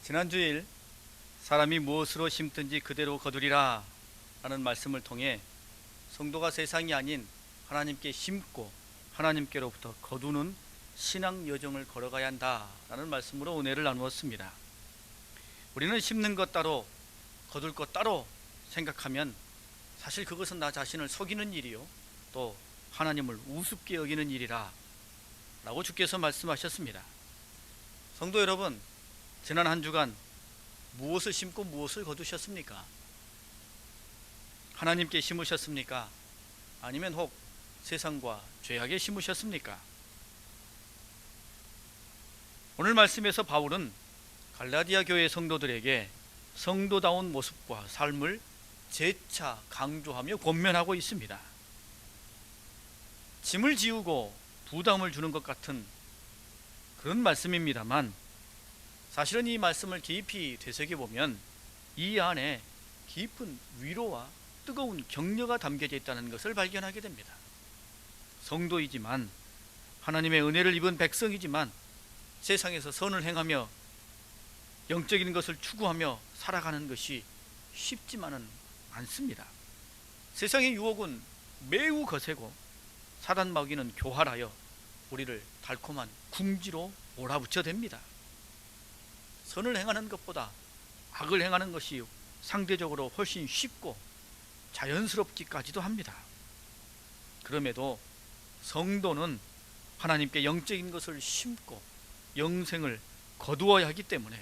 지난주일 사람이 무엇으로 심든지 그대로 거두리라 라는 말씀을 통해 성도가 세상이 아닌 하나님께 심고 하나님께로부터 거두는 신앙 여정을 걸어가야 한다라는 말씀으로 은혜를 나누었습니다. 우리는 심는 것 따로 거둘 것 따로 생각하면 사실 그것은 나 자신을 속이는 일이요 또 하나님을 우습게 여기는 일이라 라고 주께서 말씀하셨습니다. 성도 여러분, 지난 한 주간 무엇을 심고 무엇을 거두셨습니까? 하나님께 심으셨습니까? 아니면 혹 세상과 죄악에 심으셨습니까? 오늘 말씀에서 바울은 갈라디아 교회 성도들에게 성도다운 모습과 삶을 재차 강조하며 권면하고 있습니다. 짐을 지우고 부담을 주는 것 같은 그런 말씀입니다만 사실은 이 말씀을 깊이 되새겨보면 이 안에 깊은 위로와 뜨거운 격려가 담겨져 있다는 것을 발견하게 됩니다. 성도이지만 하나님의 은혜를 입은 백성이지만 세상에서 선을 행하며 영적인 것을 추구하며 살아가는 것이 쉽지만은 않습니다. 세상의 유혹은 매우 거세고 사단 마귀는 교활하여 우리를 달콤한 궁지로 몰아붙여 댑니다. 선을 행하는 것보다 악을 행하는 것이 상대적으로 훨씬 쉽고 자연스럽기까지도 합니다. 그럼에도 성도는 하나님께 영적인 것을 심고 영생을 거두어야 하기 때문에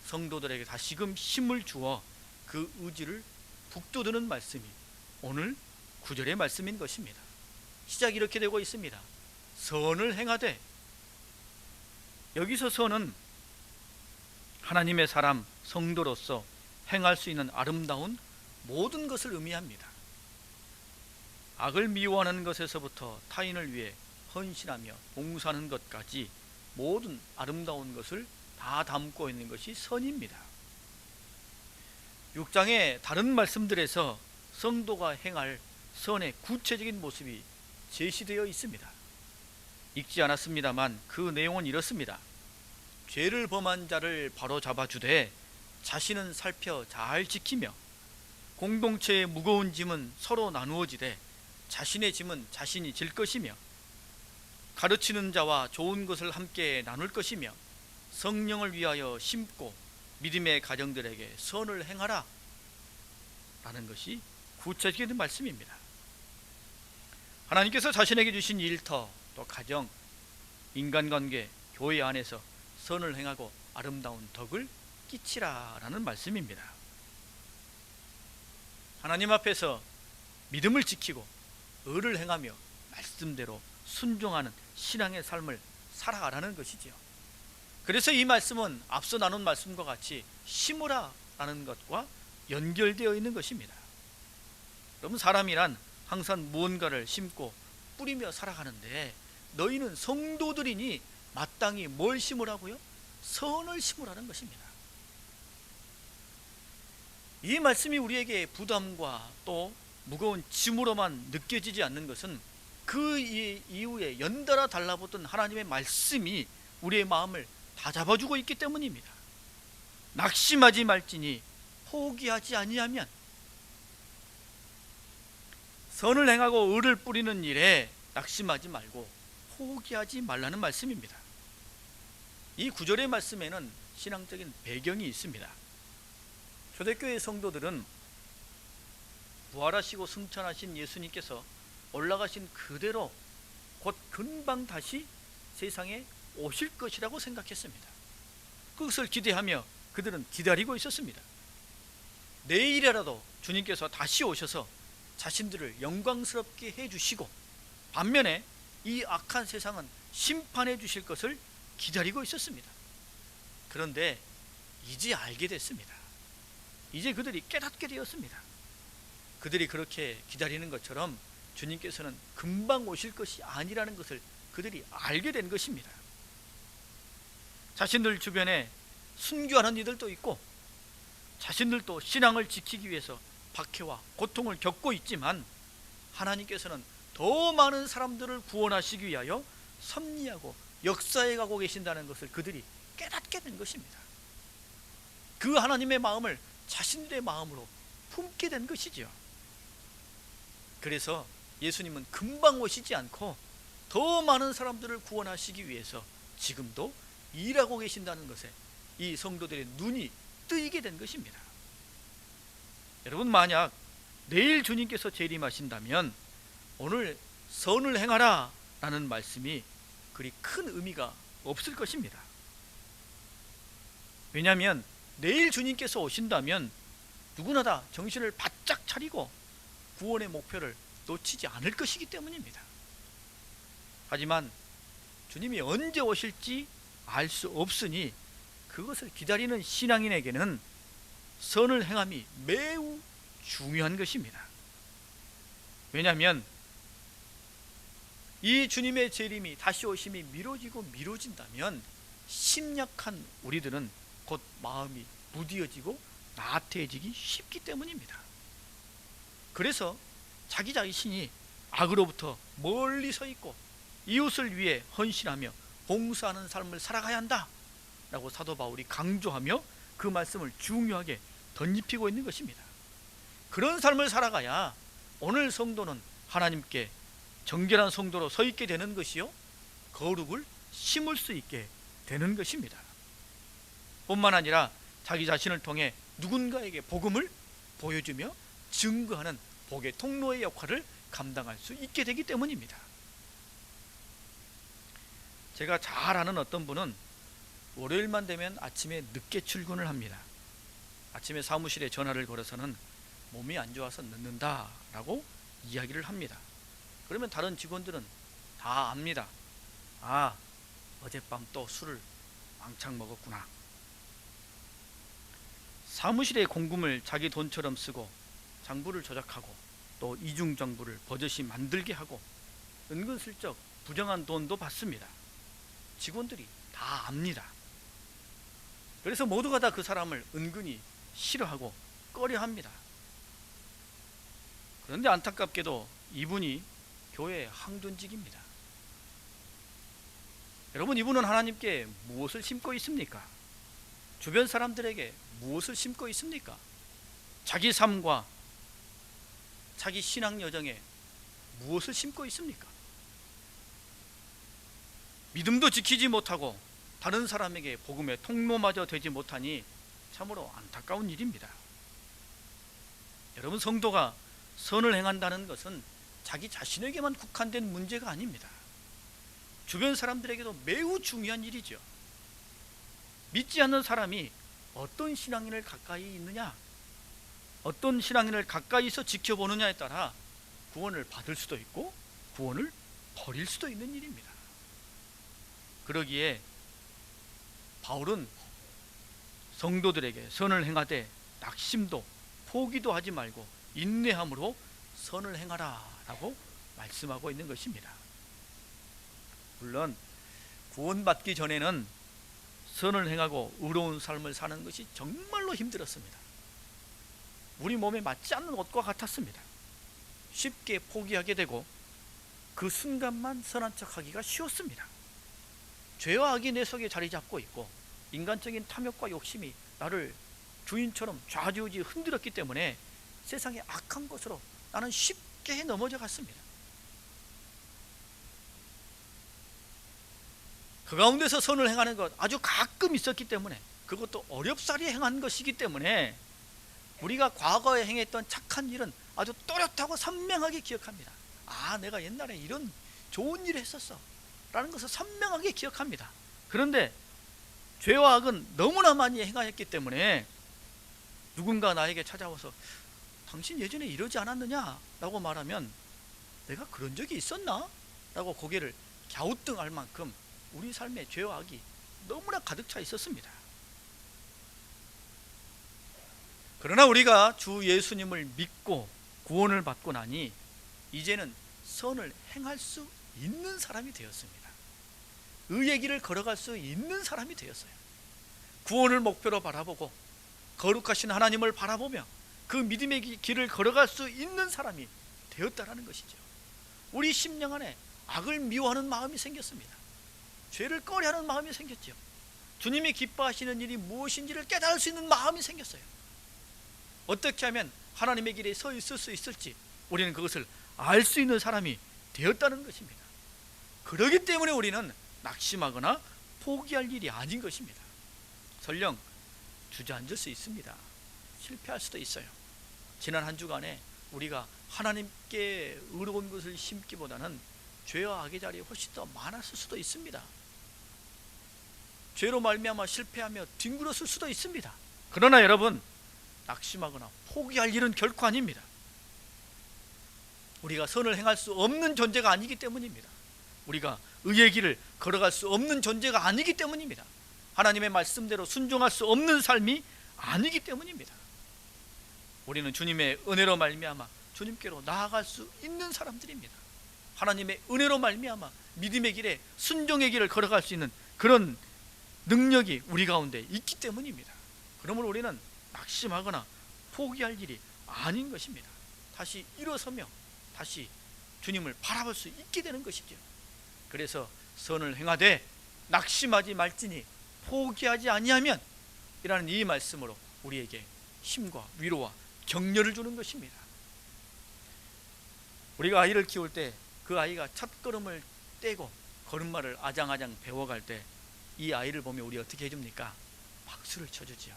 성도들에게 다시금 힘을 주어 그 의지를 북돋우는 말씀이 오늘 9절의 말씀인 것입니다. 시작이 이렇게 되고 있습니다. 선을 행하되, 여기서 선은 하나님의 사람 성도로서 행할 수 있는 아름다운 모든 것을 의미합니다. 악을 미워하는 것에서부터 타인을 위해 헌신하며 봉사하는 것까지 모든 아름다운 것을 다 담고 있는 것이 선입니다. 6장의 다른 말씀들에서 성도가 행할 선의 구체적인 모습이 제시되어 있습니다. 읽지 않았습니다만 그 내용은 이렇습니다. 죄를 범한 자를 바로 잡아주되 자신은 살펴 잘 지키며 공동체의 무거운 짐은 서로 나누어지되 자신의 짐은 자신이 질 것이며 가르치는 자와 좋은 것을 함께 나눌 것이며 성령을 위하여 심고 믿음의 가정들에게 선을 행하라 라는 것이 구체적인 말씀입니다. 하나님께서 자신에게 주신 일터, 또 가정, 인간관계, 교회 안에서 선을 행하고 아름다운 덕을 끼치라 라는 말씀입니다. 하나님 앞에서 믿음을 지키고 의를 행하며 말씀대로 순종하는 신앙의 삶을 살아가라는 것이지요. 그래서 이 말씀은 앞서 나눈 말씀과 같이 심으라 라는 것과 연결되어 있는 것입니다. 여러분, 사람이란 항상 무언가를 심고 뿌리며 살아가는데 너희는 성도들이니 마땅히 뭘 심으라고요? 선을 심으라는 것입니다. 이 말씀이 우리에게 부담과 또 무거운 짐으로만 느껴지지 않는 것은 그 이후에 연달아 달라붙은 하나님의 말씀이 우리의 마음을 다 잡아주고 있기 때문입니다. 낙심하지 말지니 포기하지 아니하면, 선을 행하고 의를 뿌리는 일에 낙심하지 말고 포기하지 말라는 말씀입니다. 이 9절의 말씀에는 신앙적인 배경이 있습니다. 초대교회 성도들은 부활하시고 승천하신 예수님께서 올라가신 그대로 곧 금방 다시 세상에 오실 것이라고 생각했습니다. 그것을 기대하며 그들은 기다리고 있었습니다. 내일이라도 주님께서 다시 오셔서 자신들을 영광스럽게 해주시고 반면에 이 악한 세상은 심판해 주실 것을 기다리고 있었습니다. 그런데 이제 알게 됐습니다. 이제 그들이 깨닫게 되었습니다. 그들이 그렇게 기다리는 것처럼 주님께서는 금방 오실 것이 아니라는 것을 그들이 알게 된 것입니다. 자신들 주변에 순교하는 이들도 있고 자신들도 신앙을 지키기 위해서 박해와 고통을 겪고 있지만 하나님께서는 더 많은 사람들을 구원하시기 위하여 섭리하고 역사해 가고 계신다는 것을 그들이 깨닫게 된 것입니다. 그 하나님의 마음을 자신들의 마음으로 품게 된 것이죠. 그래서 예수님은 금방 오시지 않고 더 많은 사람들을 구원하시기 위해서 지금도 일하고 계신다는 것에 이 성도들의 눈이 뜨이게 된 것입니다. 여러분, 만약 내일 주님께서 재림하신다면 오늘 선을 행하라 라는 말씀이 그리 큰 의미가 없을 것입니다. 왜냐하면 내일 주님께서 오신다면 누구나 다 정신을 바짝 차리고 구원의 목표를 놓치지 않을 것이기 때문입니다. 하지만 주님이 언제 오실지 알 수 없으니 그것을 기다리는 신앙인에게는 선을 행함이 매우 중요한 것입니다. 왜냐하면 이 주님의 재림이, 다시 오심이 미뤄진다면 심약한 우리들은 곧 마음이 무디어지고 나태해지기 쉽기 때문입니다. 그래서 자기 자신이 악으로부터 멀리 서 있고 이웃을 위해 헌신하며 봉사하는 삶을 살아가야 한다 라고 사도 바울이 강조하며 그 말씀을 중요하게 덧입히고 있는 것입니다. 그런 삶을 살아가야 오늘 성도는 하나님께 정결한 성도로 서 있게 되는 것이요, 거룩을 심을 수 있게 되는 것입니다. 뿐만 아니라 자기 자신을 통해 누군가에게 복음을 보여주며 증거하는 복의 통로의 역할을 감당할 수 있게 되기 때문입니다. 제가 잘 아는 어떤 분은 월요일만 되면 아침에 늦게 출근을 합니다. 아침에 사무실에 전화를 걸어서는 몸이 안 좋아서 늦는다 라고 이야기를 합니다. 그러면 다른 직원들은 다 압니다. 아, 어젯밤 또 술을 왕창 먹었구나. 사무실의 공금을 자기 돈처럼 쓰고 장부를 조작하고 또 이중정부를 버젓이 만들게 하고 은근슬쩍 부정한 돈도 받습니다. 직원들이 다 압니다. 그래서 모두가 다 그 사람을 은근히 싫어하고 꺼려합니다. 그런데 안타깝게도 이분이 교회의 항존직입니다. 여러분, 이분은 하나님께 무엇을 심고 있습니까? 주변 사람들에게 무엇을 심고 있습니까? 자기 삶과 자기 신앙 여정에 무엇을 심고 있습니까? 믿음도 지키지 못하고 다른 사람에게 복음의 통로마저 되지 못하니 참으로 안타까운 일입니다. 여러분, 성도가 선을 행한다는 것은 자기 자신에게만 국한된 문제가 아닙니다. 주변 사람들에게도 매우 중요한 일이죠. 믿지 않는 사람이 어떤 신앙인을 가까이 있느냐, 어떤 신앙인을 가까이서 지켜보느냐에 따라 구원을 받을 수도 있고 구원을 버릴 수도 있는 일입니다. 그러기에 바울은 성도들에게 선을 행하되 낙심도 포기도 하지 말고 인내함으로 선을 행하라 라고 말씀하고 있는 것입니다. 물론 구원받기 전에는 선을 행하고 의로운 삶을 사는 것이 정말로 힘들었습니다. 우리 몸에 맞지 않는 것과 같았습니다. 쉽게 포기하게 되고 그 순간만 선한 척하기가 쉬웠습니다. 죄와 악이 내 속에 자리 잡고 있고 인간적인 탐욕과 욕심이 나를 주인처럼 좌지우지 흔들었기 때문에 세상의 악한 것으로 나는 쉽게 넘어져 갔습니다. 그 가운데서 선을 행하는 것 아주 가끔 있었기 때문에, 그것도 어렵사리 행한 것이기 때문에 우리가 과거에 행했던 착한 일은 아주 또렷하고 선명하게 기억합니다. 아, 내가 옛날에 이런 좋은 일을 했었어 라는 것을 선명하게 기억합니다. 그런데 죄와 악은 너무나 많이 행하였기 때문에 누군가 나에게 찾아와서 당신 예전에 이러지 않았느냐 라고 말하면 내가 그런 적이 있었나? 라고 고개를 갸우뚱할 만큼 우리 삶에 죄와 악이 너무나 가득 차 있었습니다. 그러나 우리가 주 예수님을 믿고 구원을 받고 나니 이제는 선을 행할 수 있는 사람이 되었습니다. 의의 길을 걸어갈 수 있는 사람이 되었어요. 구원을 목표로 바라보고 거룩하신 하나님을 바라보며 그 믿음의 길을 걸어갈 수 있는 사람이 되었다라는 것이죠. 우리 심령 안에 악을 미워하는 마음이 생겼습니다. 죄를 꺼려하는 마음이 생겼죠. 주님이 기뻐하시는 일이 무엇인지를 깨달을 수 있는 마음이 생겼어요. 어떻게 하면 하나님의 길에 서 있을 수 있을지 우리는 그것을 알 수 있는 사람이 되었다는 것입니다. 그렇기 때문에 우리는 낙심하거나 포기할 일이 아닌 것입니다. 설령 주저앉을 수 있습니다. 실패할 수도 있어요. 지난 한 주간에 우리가 하나님께 의로운 것을 심기보다는 죄와 악의 자리에 훨씬 더 많았을 수도 있습니다. 죄로 말미암아 실패하며 뒹굴었을 수도 있습니다. 그러나 여러분, 낙심하거나 포기할 일은 결코 아닙니다. 우리가 선을 행할 수 없는 존재가 아니기 때문입니다. 우리가 의의 길을 걸어갈 수 없는 존재가 아니기 때문입니다. 하나님의 말씀대로 순종할 수 없는 삶이 아니기 때문입니다. 우리는 주님의 은혜로 말미암아 주님께로 나아갈 수 있는 사람들입니다. 하나님의 은혜로 말미암아 믿음의 길에 순종의 길을 걸어갈 수 있는 그런 능력이 우리 가운데 있기 때문입니다. 그러므로 우리는 낙심하거나 포기할 일이 아닌 것입니다. 다시 일어서며 다시 주님을 바라볼 수 있게 되는 것이죠. 그래서 선을 행하되 낙심하지 말지니 포기하지 아니하면 이라는 이 말씀으로 우리에게 힘과 위로와 격려를 주는 것입니다. 우리가 아이를 키울 때 그 아이가 첫 걸음을 떼고 걸음마를 아장아장 배워갈 때 이 아이를 보면 우리 어떻게 해줍니까? 박수를 쳐주지요.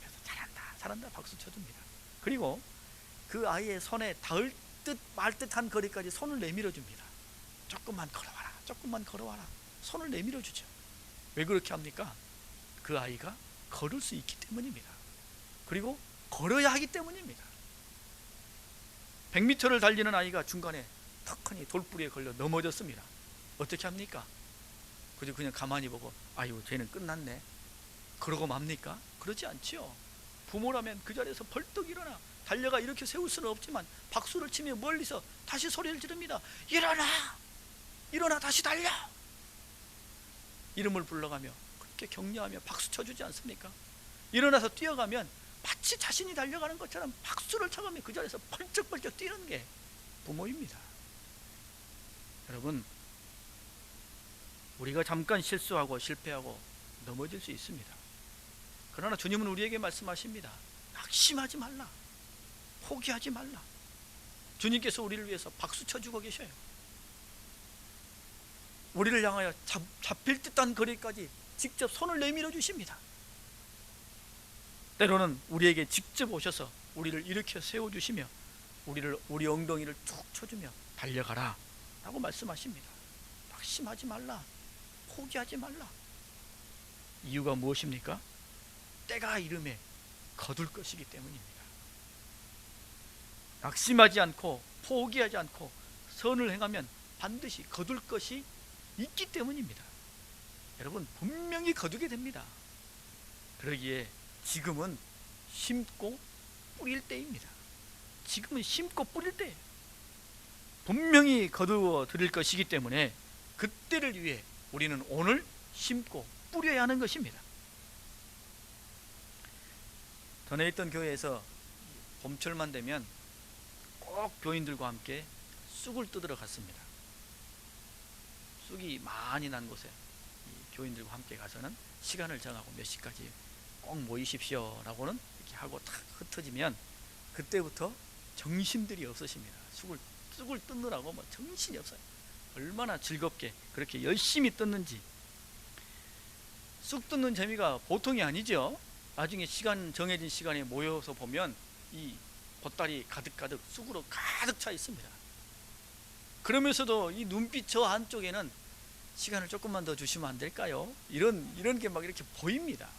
옆에서 잘한다 잘한다 박수 쳐줍니다. 그리고 그 아이의 손에 닿을 듯 말 듯한 거리까지 손을 내밀어 줍니다. 조금만 걸어와라 조금만 걸어와라 손을 내밀어 주죠. 왜 그렇게 합니까? 그 아이가 걸을 수 있기 때문입니다. 그리고 걸어야 하기 때문입니다. 100m를 달리는 아이가 중간에 턱하니 돌부리에 걸려 넘어졌습니다. 어떻게 합니까? 그냥 가만히 보고 아유 쟤는 끝났네 그러고 맙니까? 그러지 않지요. 부모라면 그 자리에서 벌떡 일어나 달려가 이렇게 세울 수는 없지만 박수를 치며 멀리서 다시 소리를 지릅니다. 일어나! 일어나 다시 달려! 이름을 불러가며 그렇게 격려하며 박수 쳐주지 않습니까? 일어나서 뛰어가면 마치 자신이 달려가는 것처럼 박수를 쳐가며 그 자리에서 펄쩍펄쩍 뛰는 게 부모입니다. 여러분, 우리가 잠깐 실수하고 실패하고 넘어질 수 있습니다. 그러나 주님은 우리에게 말씀하십니다. 낙심하지 말라. 포기하지 말라. 주님께서 우리를 위해서 박수 쳐주고 계셔요. 우리를 향하여 잡힐 듯한 거리까지 직접 손을 내밀어 주십니다. 때로는 우리에게 직접 오셔서 우리를 일으켜 세워주시며 우리 엉덩이를 툭 쳐주며 달려가라 라고 말씀하십니다. 낙심하지 말라. 포기하지 말라. 이유가 무엇입니까? 때가 이름에 거둘 것이기 때문입니다. 낙심하지 않고 포기하지 않고 선을 행하면 반드시 거둘 것이 있기 때문입니다. 여러분, 분명히 거두게 됩니다. 그러기에 지금은 심고 뿌릴 때입니다. 지금은 심고 뿌릴 때예요. 분명히 거두어 드릴 것이기 때문에 그때를 위해 우리는 오늘 심고 뿌려야 하는 것입니다. 전에 있던 교회에서 봄철만 되면 꼭 교인들과 함께 쑥을 뜯으러 갔습니다. 쑥이 많이 난 곳에 교인들과 함께 가서는 시간을 정하고 몇 시까지 꼭 모이십시오 라고는 이렇게 하고 탁 흩어지면 그때부터 정신들이 없으십니다. 쑥을 뜯느라고 뭐 정신이 없어요. 얼마나 즐겁게 그렇게 열심히 뜯는지. 쑥 뜯는 재미가 보통이 아니죠. 나중에 정해진 시간에 모여서 보면 이 보따리 가득가득 쑥으로 가득 차 있습니다. 그러면서도 이 눈빛 저 안쪽에는 시간을 조금만 더 주시면 안 될까요? 이런 게 막 이렇게 보입니다.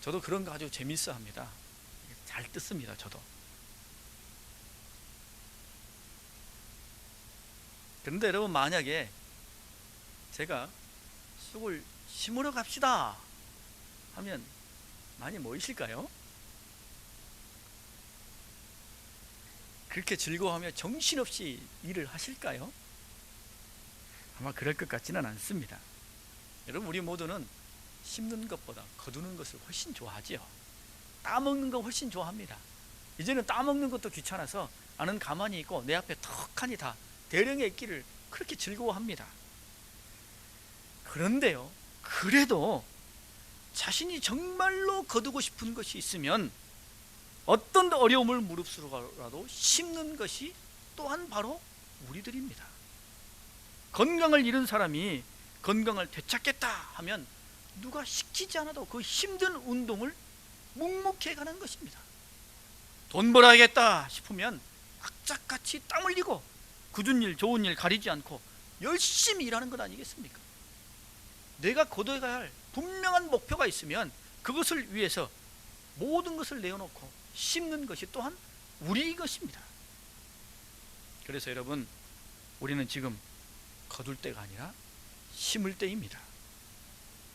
저도 그런 거 아주 재밌어 합니다. 잘 뜯습니다. 저도. 그런데 여러분, 만약에 제가 쑥을 심으러 갑시다 하면 많이 모이실까요? 그렇게 즐거워하며 정신없이 일을 하실까요? 아마 그럴 것 같지는 않습니다. 여러분, 우리 모두는 심는 것보다 거두는 것을 훨씬 좋아하지요. 따먹는 거 훨씬 좋아합니다. 이제는 따먹는 것도 귀찮아서 나는 가만히 있고 내 앞에 턱하니 다 대령에 있기를 그렇게 즐거워합니다. 그런데요, 그래도 자신이 정말로 거두고 싶은 것이 있으면 어떤 어려움을 무릅쓰고라도 심는 것이 또한 바로 우리들입니다. 건강을 잃은 사람이 건강을 되찾겠다 하면 누가 시키지 않아도 그 힘든 운동을 묵묵히 가는 것입니다. 돈 벌어야겠다 싶으면 악착같이 땀 흘리고 굳은 일 좋은 일 가리지 않고 열심히 일하는 것 아니겠습니까? 내가 거둬야 할 분명한 목표가 있으면 그것을 위해서 모든 것을 내어놓고 심는 것이 또한 우리 것입니다. 그래서 여러분, 우리는 지금 거둘 때가 아니라 심을 때입니다.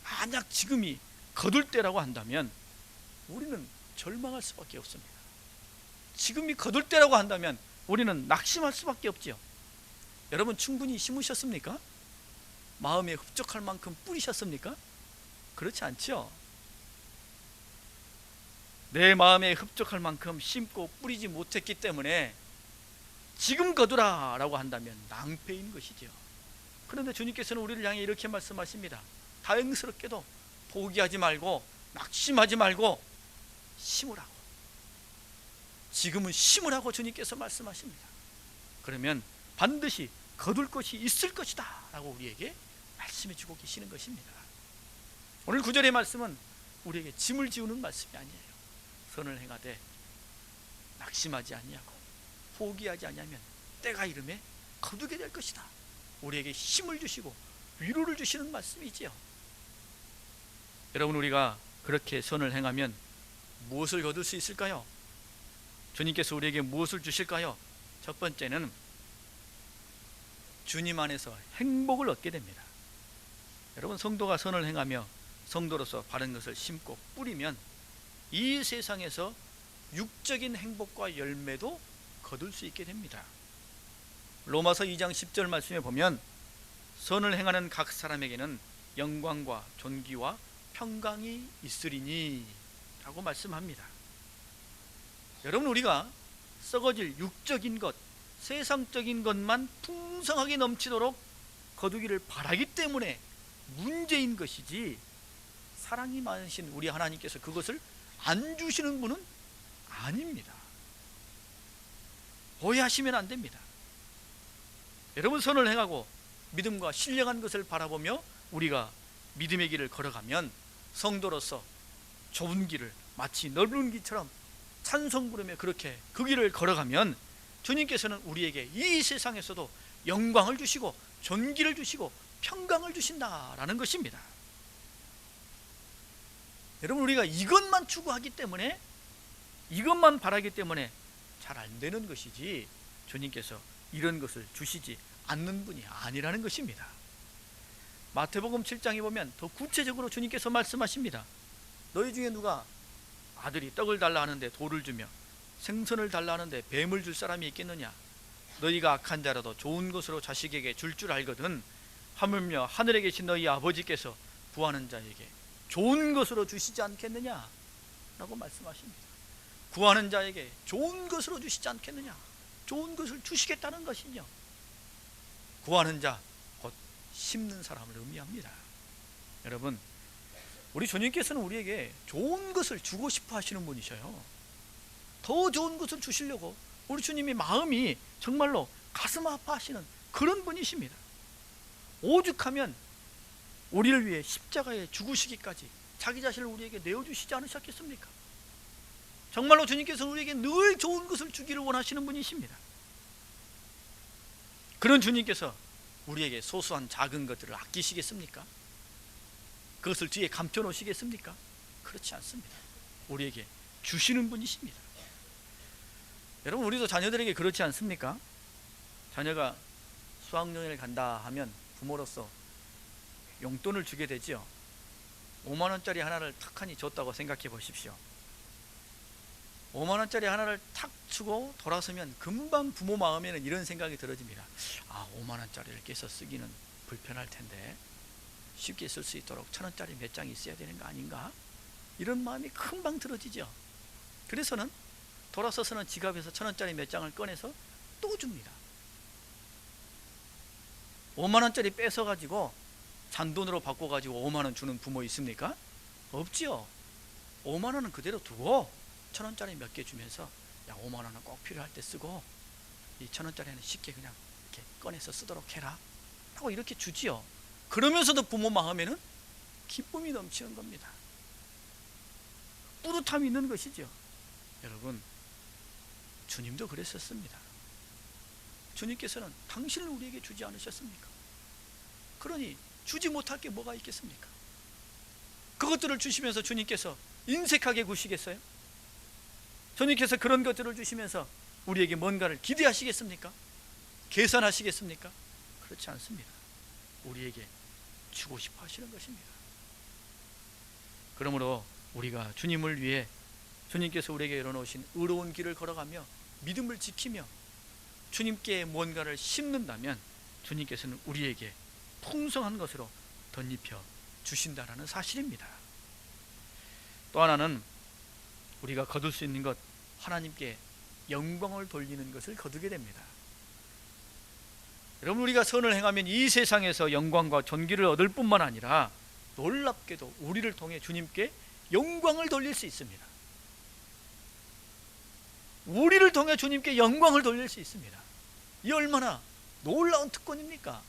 만약 지금이 거둘 때라고 한다면 우리는 절망할 수밖에 없습니다. 지금이 거둘 때라고 한다면 우리는 낙심할 수밖에 없지요. 여러분, 충분히 심으셨습니까? 마음에 흡족할 만큼 뿌리셨습니까? 그렇지 않죠? 내 마음에 흡족할 만큼 심고 뿌리지 못했기 때문에 지금 거두라 라고 한다면 낭패인 것이죠. 그런데 주님께서는 우리를 향해 이렇게 말씀하십니다. 다행스럽게도 포기하지 말고 낙심하지 말고 심으라고. 지금은 심으라고 주님께서 말씀하십니다. 그러면 반드시 거둘 것이 있을 것이다 라고 우리에게 말씀해 주고 계시는 것입니다. 오늘 9절의 말씀은 우리에게 짐을 지우는 말씀이 아니에요. 선을 행하되 낙심하지 아니하고 포기하지 아니하면 때가 이름에 거두게 될 것이다. 우리에게 힘을 주시고 위로를 주시는 말씀이지요. 여러분, 우리가 그렇게 선을 행하면 무엇을 거둘 수 있을까요? 주님께서 우리에게 무엇을 주실까요? 첫 번째는 주님 안에서 행복을 얻게 됩니다. 여러분, 성도가 선을 행하며 성도로서 바른 것을 심고 뿌리면 이 세상에서 육적인 행복과 열매도 거둘 수 있게 됩니다. 로마서 2장 10절 말씀에 보면 선을 행하는 각 사람에게는 영광과 존귀와 평강이 있으리니 라고 말씀합니다. 여러분, 우리가 썩어질 육적인 것, 세상적인 것만 풍성하게 넘치도록 거두기를 바라기 때문에 문제인 것이지, 사랑이 많으신 우리 하나님께서 그것을 안 주시는 분은 아닙니다. 오해하시면 안 됩니다. 여러분, 선을 행하고 믿음과 신령한 것을 바라보며 우리가 믿음의 길을 걸어가면 성도로서 좁은 길을 마치 넓은 길처럼 찬송 부르며 그렇게 그 길을 걸어가면 주님께서는 우리에게 이 세상에서도 영광을 주시고 존귀를 주시고 평강을 주신다라는 것입니다. 여러분, 우리가 이것만 추구하기 때문에, 이것만 바라기 때문에 잘 안 되는 것이지 주님께서 이런 것을 주시지 않는 분이 아니라는 것입니다. 마태복음 7장에 보면 더 구체적으로 주님께서 말씀하십니다. 너희 중에 누가 아들이 떡을 달라 하는데 돌을 주며 생선을 달라 하는데 뱀을 줄 사람이 있겠느냐? 너희가 악한 자라도 좋은 것으로 자식에게 줄 알거든 하물며 하늘에 계신 너희 아버지께서 구하는 자에게 좋은 것으로 주시지 않겠느냐? 라고 말씀하십니다. 구하는 자에게 좋은 것으로 주시지 않겠느냐? 좋은 것을 주시겠다는 것이죠. 구하는 자, 곧 심는 사람을 의미합니다. 여러분, 우리 주님께서는 우리에게 좋은 것을 주고 싶어 하시는 분이셔요. 더 좋은 것을 주시려고 우리 주님이 마음이 정말로 가슴 아파하시는 그런 분이십니다. 오죽하면 우리를 위해 십자가에 죽으시기까지 자기 자신을 우리에게 내어주시지 않으셨겠습니까? 정말로 주님께서는 우리에게 늘 좋은 것을 주기를 원하시는 분이십니다. 그런 주님께서 우리에게 소소한 작은 것들을 아끼시겠습니까? 그것을 뒤에 감춰 놓으시겠습니까? 그렇지 않습니다. 우리에게 주시는 분이십니다. 여러분, 우리도 자녀들에게 그렇지 않습니까? 자녀가 수학여행을 간다 하면 부모로서 용돈을 주게 되지요. 5만 원짜리 하나를 탁하니 줬다고 생각해 보십시오. 5만 원짜리 하나를 탁 주고 돌아서면 금방 부모 마음에는 이런 생각이 들어집니다. 5만 원짜리를 깨서 쓰기는 불편할 텐데 쉽게 쓸 수 있도록 1,000원짜리 몇 장이 있어야 되는 거 아닌가? 이런 마음이 금방 들어지죠. 그래서는 돌아서서는 지갑에서 1,000원짜리 몇 장을 꺼내서 또 줍니다. 5만 원짜리 뺏어가지고 잔돈으로 바꿔가지고 5만 원 주는 부모 있습니까? 없지요. 5만 원은 그대로 두고 1,000원짜리 몇 개 주면서 야 5만 원은 꼭 필요할 때 쓰고 이 1,000원짜리는 쉽게 그냥 이렇게 꺼내서 쓰도록 해라 하고 이렇게 주지요. 그러면서도 부모 마음에는 기쁨이 넘치는 겁니다. 뿌듯함이 있는 것이죠. 여러분, 주님도 그랬었습니다. 주님께서는 당신을 우리에게 주지 않으셨습니까? 그러니 주지 못할 게 뭐가 있겠습니까? 그것들을 주시면서 주님께서 인색하게 구시겠어요? 주님께서 그런 것들을 주시면서 우리에게 뭔가를 기대하시겠습니까? 계산하시겠습니까? 그렇지 않습니다. 우리에게 주고 싶어 하시는 것입니다. 그러므로 우리가 주님을 위해 주님께서 우리에게 열어놓으신 의로운 길을 걸어가며 믿음을 지키며 주님께 뭔가를 심는다면 주님께서는 우리에게 풍성한 것으로 덧입혀 주신다라는 사실입니다. 또 하나는 우리가 거둘 수 있는 것, 하나님께 영광을 돌리는 것을 거두게 됩니다. 여러분, 우리가 선을 행하면 이 세상에서 영광과 존귀를 얻을 뿐만 아니라 놀랍게도 우리를 통해 주님께 영광을 돌릴 수 있습니다. 우리를 통해 주님께 영광을 돌릴 수 있습니다. 이 얼마나 놀라운 특권입니까?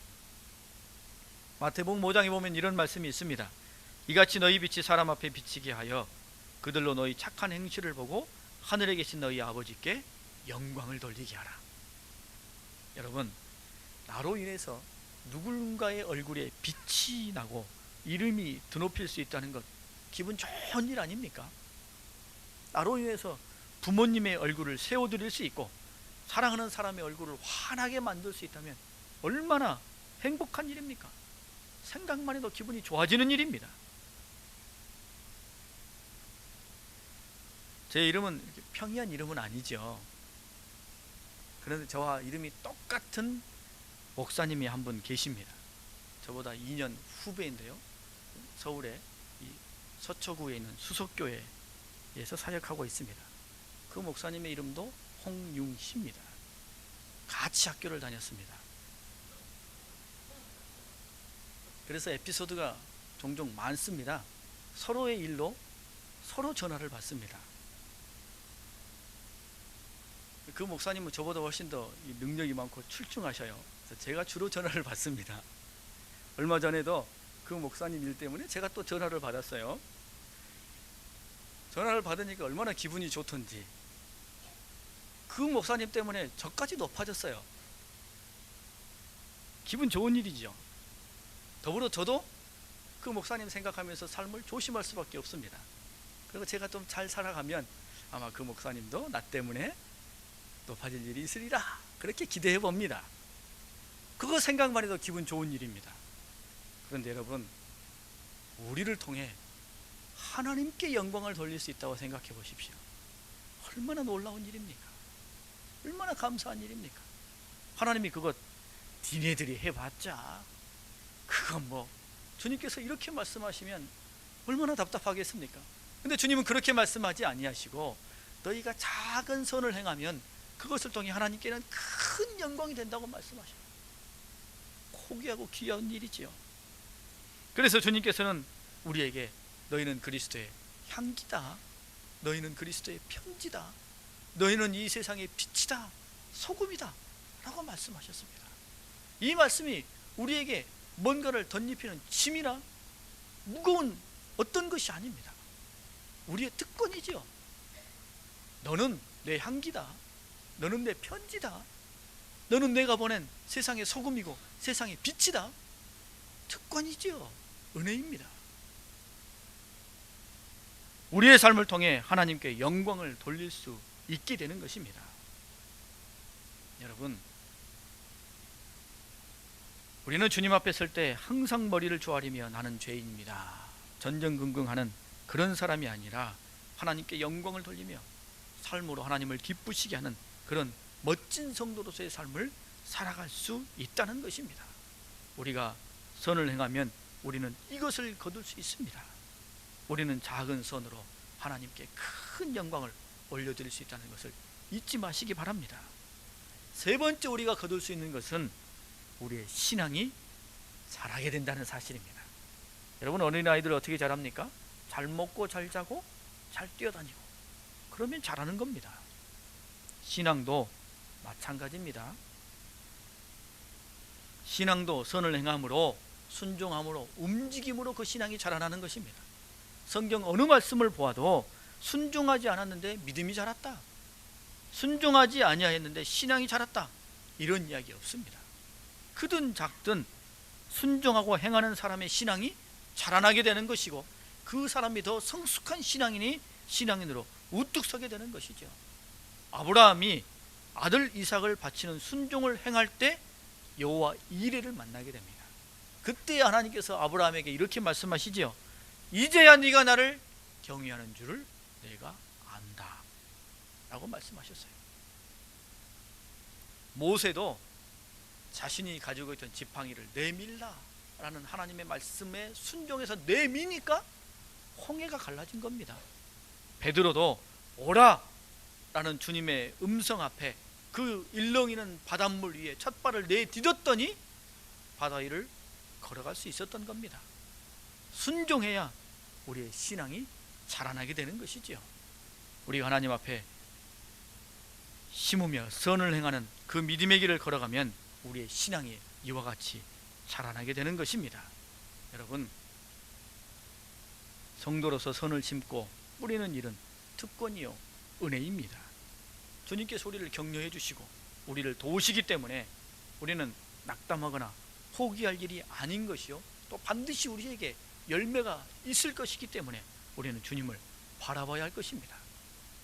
마태복음 5장에 보면 이런 말씀이 있습니다. 이같이 너희 빛이 사람 앞에 비치게 하여 그들로 너희 착한 행실을 보고 하늘에 계신 너희 아버지께 영광을 돌리게 하라. 여러분, 나로 인해서 누군가의 얼굴에 빛이 나고 이름이 드높일 수 있다는 것, 기분 좋은 일 아닙니까? 나로 인해서 부모님의 얼굴을 세워드릴 수 있고 사랑하는 사람의 얼굴을 환하게 만들 수 있다면 얼마나 행복한 일입니까? 생각만 해도 기분이 좋아지는 일입니다. 제 이름은 평이한 이름은 아니죠. 그런데 저와 이름이 똑같은 목사님이 한 분 계십니다. 저보다 2년 후배인데요, 서울의 이 서초구에 있는 수석교회에서 사역하고 있습니다. 그 목사님의 이름도 홍융씨입니다. 같이 학교를 다녔습니다. 그래서 에피소드가 종종 많습니다. 서로의 일로 서로 전화를 받습니다. 그 목사님은 저보다 훨씬 더 능력이 많고 출중하셔요. 그래서 제가 주로 전화를 받습니다. 얼마 전에도 그 목사님 일 때문에 제가 또 전화를 받았어요. 전화를 받으니까 얼마나 기분이 좋던지. 그 목사님 때문에 저까지 높아졌어요. 기분 좋은 일이죠. 더불어 저도 그 목사님 생각하면서 삶을 조심할 수밖에 없습니다. 그리고 제가 좀 잘 살아가면 아마 그 목사님도 나 때문에 높아질 일이 있으리라, 그렇게 기대해 봅니다. 그거 생각만 해도 기분 좋은 일입니다. 그런데 여러분, 우리를 통해 하나님께 영광을 돌릴 수 있다고 생각해 보십시오. 얼마나 놀라운 일입니까? 얼마나 감사한 일입니까? 하나님이 그것 니네들이 해봤자 그건 뭐 주님께서 이렇게 말씀하시면 얼마나 답답하겠습니까? 근데 주님은 그렇게 말씀하지 아니하시고 너희가 작은 선을 행하면 그것을 통해 하나님께는 큰 영광이 된다고 말씀하셔요. 고귀하고 귀한 일이지요. 그래서 주님께서는 우리에게 너희는 그리스도의 향기다, 너희는 그리스도의 편지다, 너희는 이 세상의 빛이다, 소금이다 라고 말씀하셨습니다. 이 말씀이 우리에게 뭔가를 덧입히는 짐이나 무거운 어떤 것이 아닙니다. 우리의 특권이지요. 너는 내 향기다, 너는 내 편지다, 너는 내가 보낸 세상의 소금이고 세상의 빛이다. 특권이지요. 은혜입니다. 우리의 삶을 통해 하나님께 영광을 돌릴 수 있게 되는 것입니다. 여러분, 우리는 주님 앞에 설 때 항상 머리를 조아리며 나는 죄인입니다, 전전긍긍하는 그런 사람이 아니라 하나님께 영광을 돌리며 삶으로 하나님을 기쁘시게 하는 그런 멋진 성도로서의 삶을 살아갈 수 있다는 것입니다. 우리가 선을 행하면 우리는 이것을 거둘 수 있습니다. 우리는 작은 선으로 하나님께 큰 영광을 올려드릴 수 있다는 것을 잊지 마시기 바랍니다. 세 번째 우리가 거둘 수 있는 것은 우리의 신앙이 자라게 된다는 사실입니다. 여러분, 어린아이들 어떻게 자랍니까? 잘 먹고 잘 자고 잘 뛰어다니고, 그러면 자라는 겁니다. 신앙도 마찬가지입니다. 신앙도 선을 행함으로, 순종함으로, 움직임으로 그 신앙이 자라나는 것입니다. 성경 어느 말씀을 보아도 순종하지 않았는데 믿음이 자랐다, 순종하지 아니하였는데 신앙이 자랐다, 이런 이야기 없습니다. 크든 작든 순종하고 행하는 사람의 신앙이 자라나게 되는 것이고, 그 사람이 더 성숙한 신앙인으로 우뚝 서게 되는 것이죠. 아브라함이 아들 이삭을 바치는 순종을 행할 때 여호와 이레를 만나게 됩니다. 그때 하나님께서 아브라함에게 이렇게 말씀하시지요. 이제야 네가 나를 경외하는 줄을 내가 안다 라고 말씀하셨어요. 모세도 자신이 가지고 있던 지팡이를 내밀라 라는 하나님의 말씀에 순종해서 내미니까 홍해가 갈라진 겁니다. 베드로도 오라 라는 주님의 음성 앞에 그 일렁이는 바닷물 위에 첫 발을 내디뎠더니 바다 위를 걸어갈 수 있었던 겁니다. 순종해야 우리의 신앙이 자라나게 되는 것이지요. 우리가 하나님 앞에 심으며 선을 행하는 그 믿음의 길을 걸어가면 우리의 신앙이 이와 같이 자라나게 되는 것입니다. 여러분, 성도로서 선을 심고 뿌리는 일은 특권이요 은혜입니다. 주님께서 우리를 격려해 주시고 우리를 도우시기 때문에 우리는 낙담하거나 포기할 일이 아닌 것이요, 또 반드시 우리에게 열매가 있을 것이기 때문에 우리는 주님을 바라봐야 할 것입니다.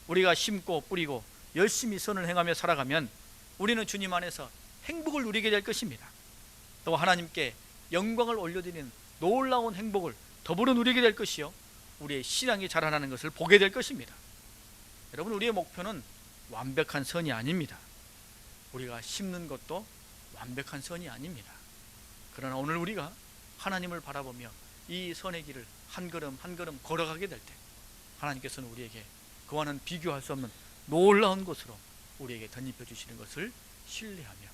우리가 심고 뿌리고 열심히 선을 행하며 살아가면 우리는 주님 안에서 행복을 누리게 될 것입니다. 또 하나님께 영광을 올려드리는 놀라운 행복을 더불어 누리게 될 것이요, 우리의 신앙이 자라나는 것을 보게 될 것입니다. 여러분, 우리의 목표는 완벽한 선이 아닙니다. 우리가 심는 것도 완벽한 선이 아닙니다. 그러나 오늘 우리가 하나님을 바라보며 이 선의 길을 한 걸음 한 걸음 걸어가게 될 때 하나님께서는 우리에게 그와는 비교할 수 없는 놀라운 것으로 우리에게 덧입혀 주시는 것을 신뢰하며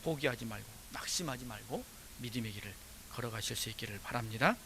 포기하지 말고 낙심하지 말고 믿음의 길을 걸어가실 수 있기를 바랍니다.